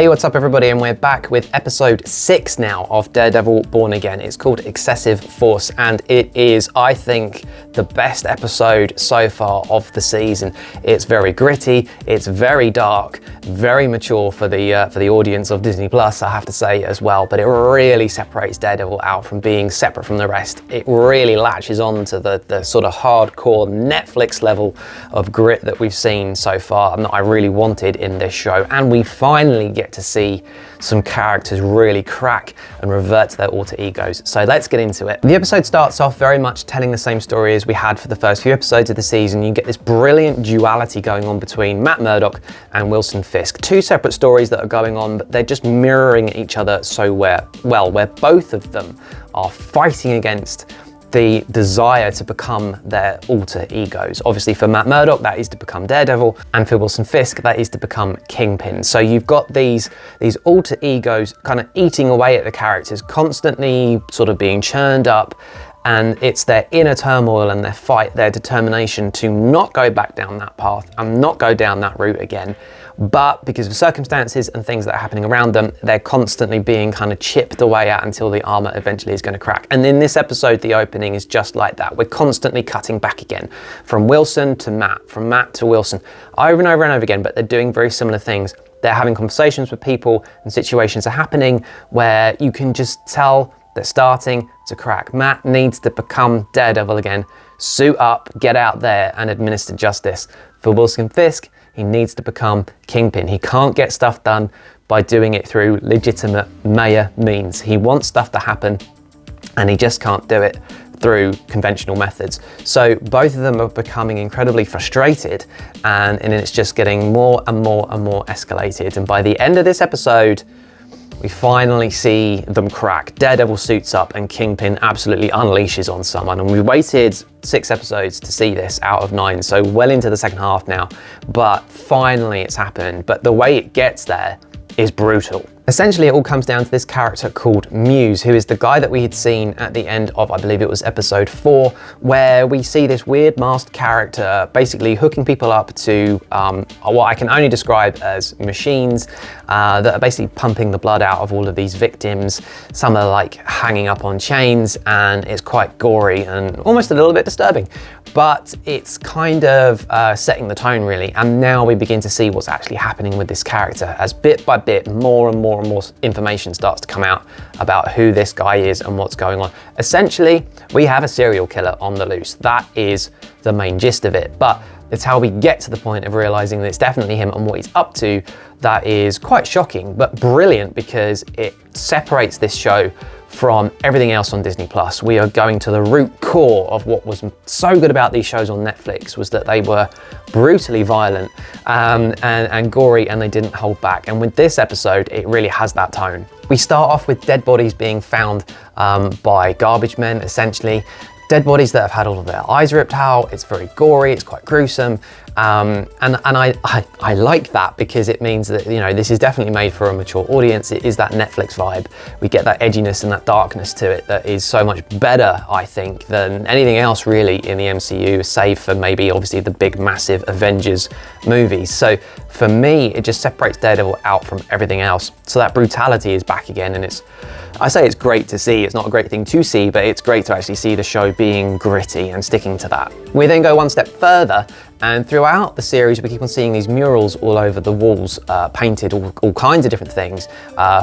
Hey, what's up everybody, and we're back with episode 6 now of Daredevil Born Again. It's called Excessive Force, and it is, I think, the best episode so far of the season. It's very gritty, it's very dark, very mature for the audience of Disney Plus, I have to say as well, but it really separates Daredevil out from being separate from the rest. It really latches on to the sort of hardcore Netflix level of grit that we've seen so far and that I really wanted in this show, and we finally get to see some characters really crack and revert to their alter egos. So let's get into it. The episode starts off very much telling the same story as we had for the first few episodes of the season. You get this brilliant duality going on between Matt Murdock and Wilson Fisk. Two separate stories that are going on, but they're just mirroring each other so well, where both of them are fighting against the desire to become their alter egos. Obviously for Matt Murdock, that is to become Daredevil, and for Wilson Fisk, that is to become Kingpin. So you've got these alter egos kind of eating away at the characters, constantly sort of being churned up, and it's their inner turmoil and their fight, their determination to not go back down that path and not go down that route again. But because of circumstances and things that are happening around them, they're constantly being kind of chipped away at until the armor eventually is going to crack. And in this episode, the opening is just like that. We're constantly cutting back again, from Wilson to Matt, from Matt to Wilson, over and over and over again, but they're doing very similar things. They're having conversations with people, and situations are happening where you can just tell they're starting to crack. Matt needs to become Daredevil again, suit up, get out there and administer justice. For Wilson Fisk, he needs to become Kingpin. He can't get stuff done by doing it through legitimate mayor means. He wants stuff to happen and he just can't do it through conventional methods. So both of them are becoming incredibly frustrated, and it's just getting more and more and more escalated. And by the end of this episode, we finally see them crack. Daredevil suits up and Kingpin absolutely unleashes on someone. And we waited 6 episodes to see this out of 9, so well into the second half now. But finally it's happened. But the way it gets there is brutal. Essentially, it all comes down to this character called Muse, who is the guy that we had seen at the end of, I believe it was episode 4, where we see this weird masked character basically hooking people up to what I can only describe as machines that are basically pumping the blood out of all of these victims. Some are like hanging up on chains, and it's quite gory and almost a little bit disturbing. But it's kind of setting the tone really, and now we begin to see what's actually happening with this character as bit by bit more and more information starts to come out about who this guy is and what's going on. Essentially, we have a serial killer on the loose. That is the main gist of it, but it's how we get to the point of realizing that it's definitely him and what he's up to that is quite shocking, but brilliant, because it separates this show from everything else on Disney Plus. We are going to the root core of what was so good about these shows on Netflix, was that they were brutally violent and gory, and they didn't hold back. And with this episode, it really has that tone. We start off with dead bodies being found by garbage men, essentially. Dead bodies that have had all of their eyes ripped out. It's very gory, it's quite gruesome. And I like that, because it means that, you know, this is definitely made for a mature audience. It is that Netflix vibe. We get that edginess and that darkness to it that is so much better, I think, than anything else really in the MCU, save for maybe obviously the big massive Avengers movies. So for me, it just separates Daredevil out from everything else. So that brutality is back again, and I say it's great to see. It's not a great thing to see, but it's great to actually see the show being gritty and sticking to that. We then go one step further, and throughout the series, we keep on seeing these murals all over the walls, painted all kinds of different things,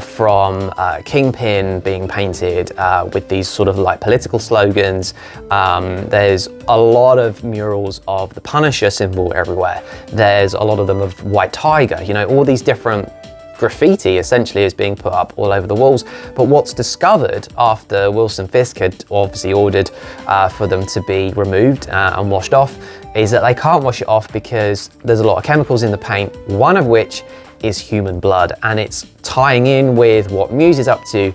from Kingpin being painted with these sort of like political slogans. There's a lot of murals of the Punisher symbol everywhere. There's a lot of them of White Tiger, you know, all these different graffiti essentially is being put up all over the walls. But what's discovered after Wilson Fisk had obviously ordered for them to be removed and washed off, is that they can't wash it off because there's a lot of chemicals in the paint, one of which is human blood, and it's tying in with what Muse is up to.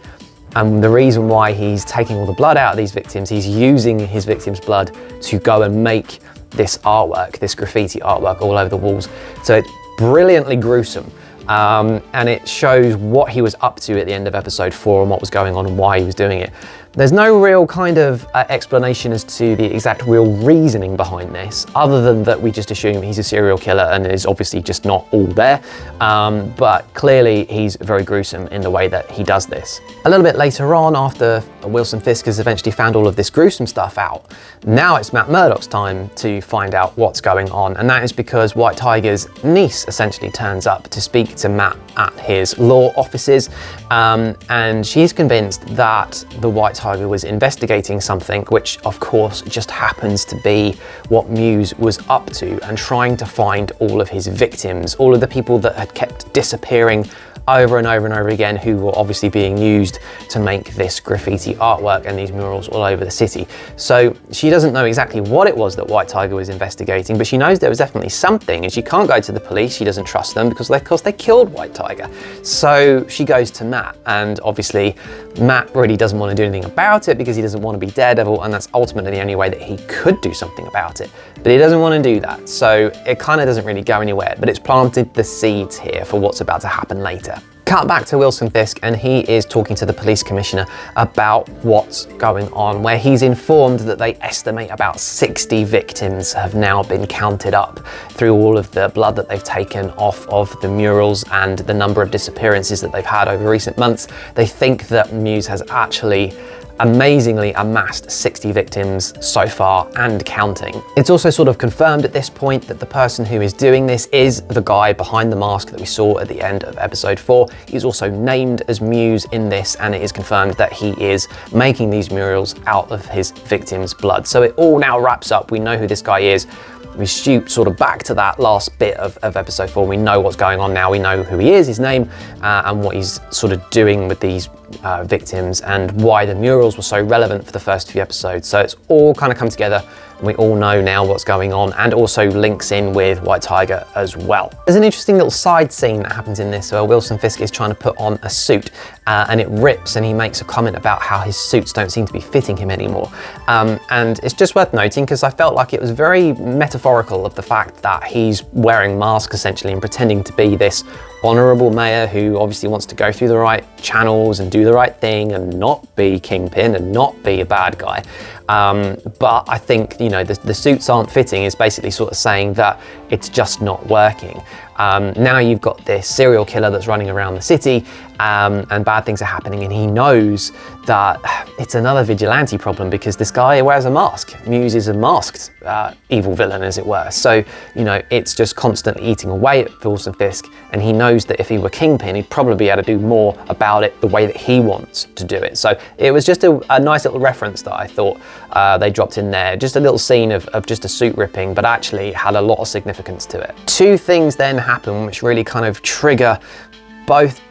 And the reason why he's taking all the blood out of these victims, he's using his victims' blood to go and make this artwork, this graffiti artwork all over the walls. So it's brilliantly gruesome. And it shows what he was up to at the end of episode 4 and what was going on and why he was doing it. There's no real kind of explanation as to the exact real reasoning behind this, other than that we just assume he's a serial killer and is obviously just not all there. But clearly he's very gruesome in the way that he does this. A little bit later on, after Wilson Fisk has eventually found all of this gruesome stuff out, now it's Matt Murdock's time to find out what's going on, and that is because White Tiger's niece essentially turns up to speak to Matt at his law offices, and she's convinced that the White Tiger was investigating something, which of course just happens to be what Muse was up to, and trying to find all of his victims, all of the people that had kept disappearing over and over and over again, who were obviously being used to make this graffiti artwork and these murals all over the city. So she doesn't know exactly what it was that White Tiger was investigating, but she knows there was definitely something, and she can't go to the police. She doesn't trust them because of course they killed White Tiger. So she goes to Matt, and obviously Matt really doesn't want to do anything about it because he doesn't want to be Daredevil, and that's ultimately the only way that he could do something about it. But he doesn't want to do that, so it kind of doesn't really go anywhere, but it's planted the seeds here for what's about to happen later. Cut back to Wilson Fisk, and he is talking to the police commissioner about what's going on, where he's informed that they estimate about 60 victims have now been counted up through all of the blood that they've taken off of the murals and the number of disappearances that they've had over recent months. They think that Muse has actually amazingly amassed 60 victims so far and counting. It's also sort of confirmed at this point that the person who is doing this is the guy behind the mask that we saw at the end of episode 4. He's also named as Muse in this, and it is confirmed that he is making these murals out of his victims' blood. So it all now wraps up. We know who this guy is. We shoot sort of back to that last bit of episode 4. We know what's going on now. We know who he is, his name, and what he's sort of doing with these victims, and why the murals were so relevant for the first few episodes. So it's all kind of come together, and we all know now what's going on, and also links in with White Tiger as well. There's an interesting little side scene that happens in this where Wilson Fisk is trying to put on a suit, and it rips, and he makes a comment about how his suits don't seem to be fitting him anymore. And it's just worth noting, because I felt like it was very metaphorical of the fact that he's wearing masks essentially and pretending to be this honourable mayor who obviously wants to go through the right channels and do the right thing and not be Kingpin and not be a bad guy. But I think, you know, the suits aren't fitting is basically sort of saying that it's just not working. Now you've got this serial killer that's running around the city, and bad things are happening, and he knows that it's another vigilante problem because this guy wears a mask. Muse is a masked evil villain, as it were. So, you know, it's just constantly eating away at Wilson Fisk, and he knows that if he were Kingpin, he'd probably be able to do more about it the way that he wants to do it. So it was just a nice little reference that I thought they dropped in there. Just a little scene of just a suit ripping, but actually had a lot of significance to it. Two things then happen which really kind of trigger both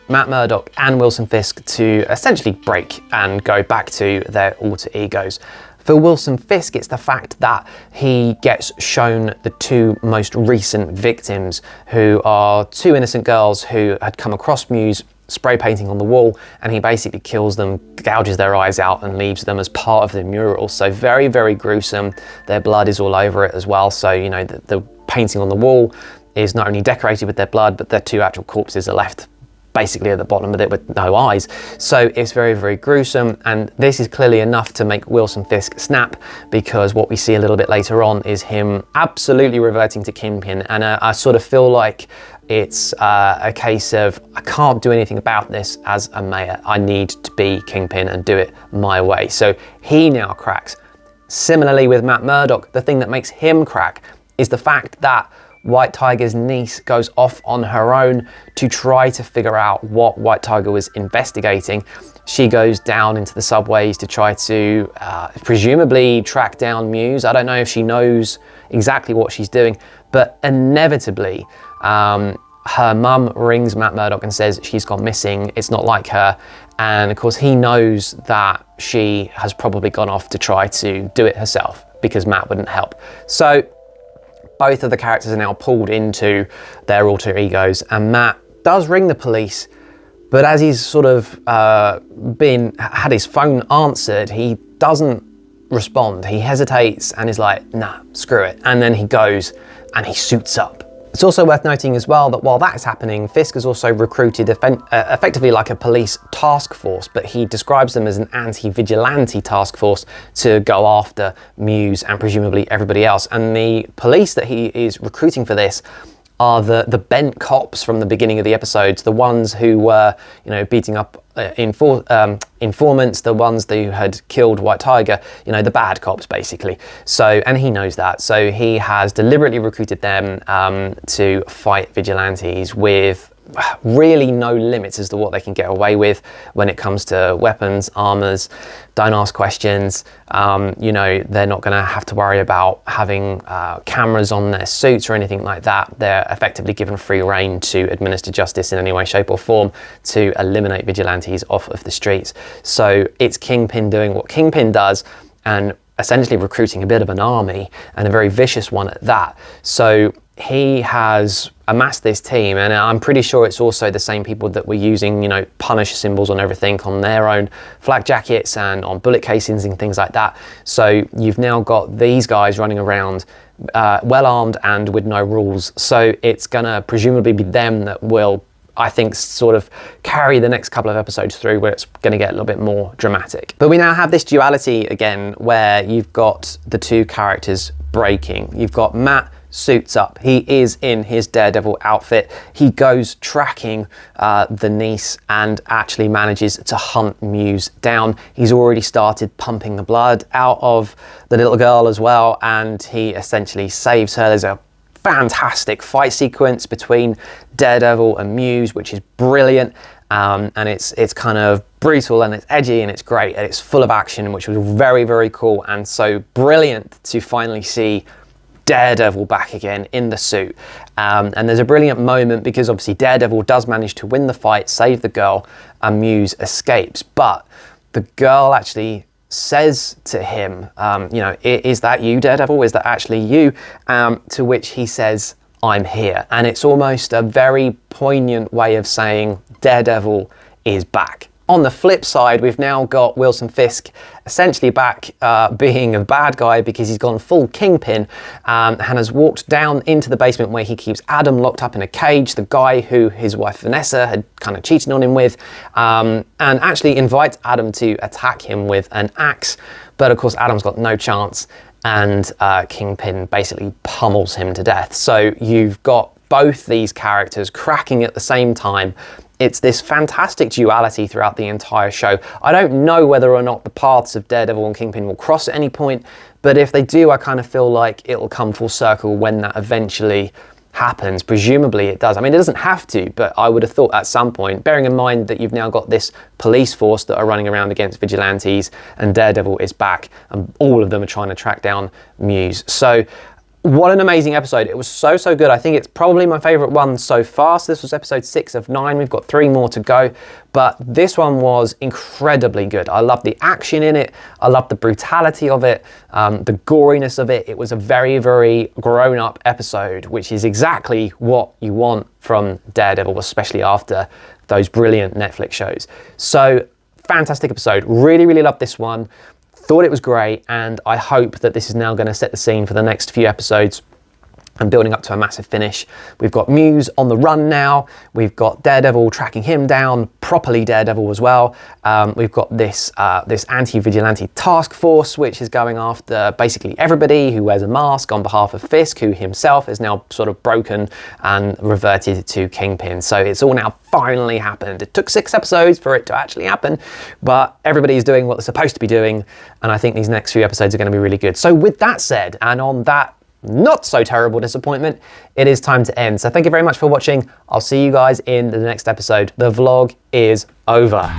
Matt Murdock and Wilson Fisk to essentially break and go back to their alter egos. For Wilson Fisk, it's the fact that he gets shown the two most recent victims, who are two innocent girls who had come across Muse spray painting on the wall, and he basically kills them, gouges their eyes out, and leaves them as part of the mural. So very, very gruesome. Their blood is all over it as well. So, you know, the painting on the wall is not only decorated with their blood, but their two actual corpses are left basically at the bottom of it with no eyes. So it's very, very gruesome, and this is clearly enough to make Wilson Fisk snap, because what we see a little bit later on is him absolutely reverting to Kingpin, and I sort of feel like it's a case of, I can't do anything about this as a mayor. I need to be Kingpin and do it my way. So he now cracks. Similarly with Matt Murdock, the thing that makes him crack is the fact that White Tiger's niece goes off on her own to try to figure out what White Tiger was investigating. She goes down into the subways to try to presumably track down Muse. I don't know if she knows exactly what she's doing, but inevitably her mum rings Matt Murdock and says she's gone missing, it's not like her. And of course he knows that she has probably gone off to try to do it herself because Matt wouldn't help. So both of the characters are now pulled into their alter egos, and Matt does ring the police, but as he's sort of had his phone answered, he doesn't respond. He hesitates and is like, nah, screw it. And then he goes and he suits up It's also worth noting as well that while that is happening, Fisk has also recruited effectively like a police task force, but he describes them as an anti-vigilante task force to go after Muse and presumably everybody else. And the police that he is recruiting for this are the bent cops from the beginning of the episodes, the ones who were, you know, beating up informants, the ones who had killed White Tiger, you know, the bad cops basically. So, and he knows that, so he has deliberately recruited them to fight vigilantes with really no limits as to what they can get away with when it comes to weapons, armors. Don't ask questions. You know, they're not going to have to worry about having cameras on their suits or anything like that. They're effectively given free rein to administer justice in any way, shape or form to eliminate vigilantes off of the streets. So it's Kingpin doing what Kingpin does and essentially recruiting a bit of an army, and a very vicious one at that. So he has amassed this team, and I'm pretty sure it's also the same people that were using, you know, Punisher symbols on everything on their own flak jackets and on bullet casings and things like that. So you've now got these guys running around well armed and with no rules. So it's gonna presumably be them that will, I think, sort of carry the next couple of episodes through, where it's going to get a little bit more dramatic. But we now have this duality again, where you've got the two characters breaking. You've got Matt suits up. He is in his Daredevil outfit. He goes tracking the niece and actually manages to hunt Muse down. He's already started pumping the blood out of the little girl as well, and he essentially saves her. There's a fantastic fight sequence between Daredevil and Muse, which is brilliant, and it's kind of brutal and it's edgy and it's great and it's full of action, which was very, very cool, and so brilliant to finally see Daredevil back again in the suit. And there's a brilliant moment because obviously Daredevil does manage to win the fight, save the girl, and Muse escapes, but the girl actually says to him, you know, is that you, Daredevil? Is that actually you? To which he says, I'm here. And it's almost a very poignant way of saying Daredevil is back. On the flip side, we've now got Wilson Fisk essentially back being a bad guy because he's gone full Kingpin and has walked down into the basement where he keeps Adam locked up in a cage, the guy who his wife Vanessa had kind of cheated on him with, and actually invites Adam to attack him with an axe. But of course, Adam's got no chance, and Kingpin basically pummels him to death. So you've got both these characters cracking at the same time. It's this fantastic duality throughout the entire show. I don't know whether or not the paths of Daredevil and Kingpin will cross at any point, but if they do, I kind of feel like it'll come full circle when that eventually happens. Presumably it does. I mean, it doesn't have to, but I would have thought at some point, bearing in mind that you've now got this police force that are running around against vigilantes, and Daredevil is back, and all of them are trying to track down Muse. So what an amazing episode. It was so, so good. I think it's probably my favorite one so far. So this was episode 6 of 9. We've got 3 more to go, but this one was incredibly good. I love the action in it. I love the brutality of it, the goriness of it. It was a very, very grown-up episode, which is exactly what you want from Daredevil, especially after those brilliant Netflix shows. So fantastic episode. Really, really loved this one. Thought it was great, and I hope that this is now going to set the scene for the next few episodes and building up to a massive finish. We've got Muse on the run now. We've got Daredevil tracking him down, properly Daredevil as well. We've got this anti-vigilante task force, which is going after basically everybody who wears a mask on behalf of Fisk, who himself is now sort of broken and reverted to Kingpin. So it's all now finally happened. It took 6 episodes for it to actually happen, but everybody's doing what they're supposed to be doing, and I think these next few episodes are going to be really good. So with that said, and on that not so terrible disappointment, it is time to end. So thank you very much for watching. I'll see you guys in the next episode. The vlog is over.